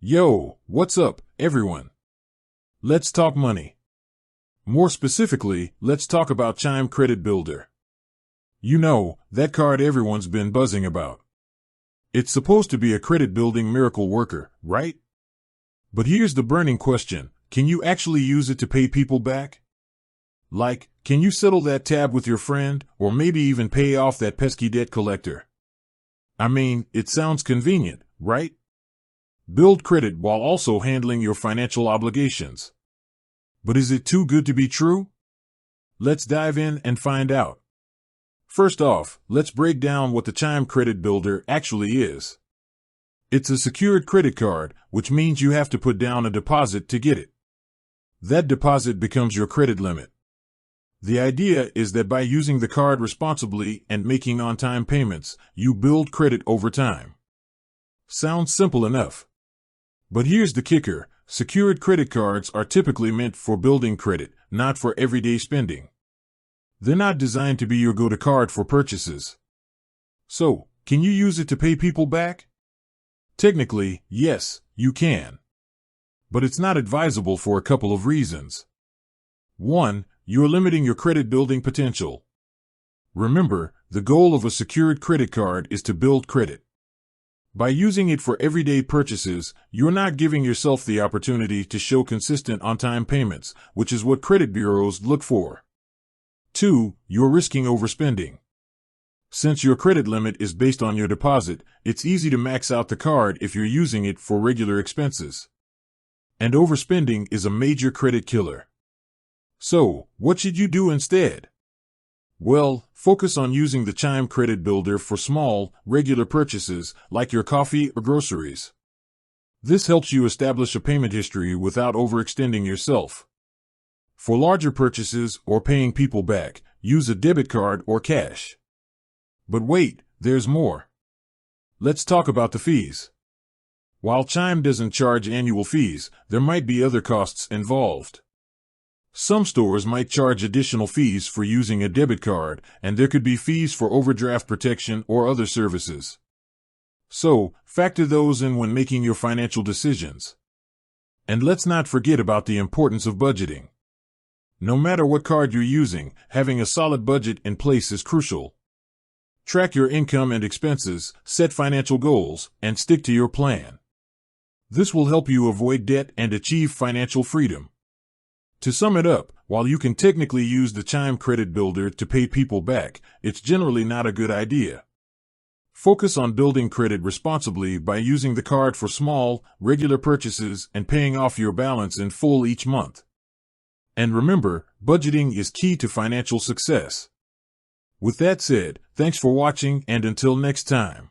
Yo, what's up, everyone? Let's talk money. More specifically, let's talk about Chime Credit Builder. You know, that card everyone's been buzzing about. It's supposed to be a credit building miracle worker, right? But here's the burning question. Can you actually use it to pay people back? Like, can you settle that tab with your friend, or maybe even pay off that pesky debt collector? I mean, it sounds convenient, right? Build credit while also handling your financial obligations. But is it too good to be true? Let's dive in and find out. First off, let's break down what the Chime Credit Builder actually is. It's a secured credit card, which means you have to put down a deposit to get it. That deposit becomes your credit limit. The idea is that by using the card responsibly and making on-time payments, you build credit over time. Sounds simple enough. But here's the kicker. Secured credit cards are typically meant for building credit, not for everyday spending. They're not designed to be your go-to card for purchases. So, can you use it to pay people back? Technically, yes, you can. But it's not advisable for a couple of reasons. 1. You're limiting your credit building potential. Remember, the goal of a secured credit card is to build credit. By using it for everyday purchases, you're not giving yourself the opportunity to show consistent on-time payments, which is what credit bureaus look for. 2. You're risking overspending. Since your credit limit is based on your deposit, it's easy to max out the card if you're using it for regular expenses. And overspending is a major credit killer. So, what should you do instead? Well, focus on using the Chime Credit Builder for small, regular purchases like your coffee or groceries. This helps you establish a payment history without overextending yourself. For larger purchases or paying people back, use a debit card or cash. But wait, there's more. Let's talk about the fees. While Chime doesn't charge annual fees, there might be other costs involved. Some stores might charge additional fees for using a debit card, and there could be fees for overdraft protection or other services. So, factor those in when making your financial decisions. And let's not forget about the importance of budgeting. No matter what card you're using, having a solid budget in place is crucial. Track your income and expenses, set financial goals, and stick to your plan. This will help you avoid debt and achieve financial freedom. To sum it up, while you can technically use the Chime Credit Builder to pay people back, it's generally not a good idea. Focus on building credit responsibly by using the card for small, regular purchases and paying off your balance in full each month. And remember, budgeting is key to financial success. With that said, thanks for watching, and until next time.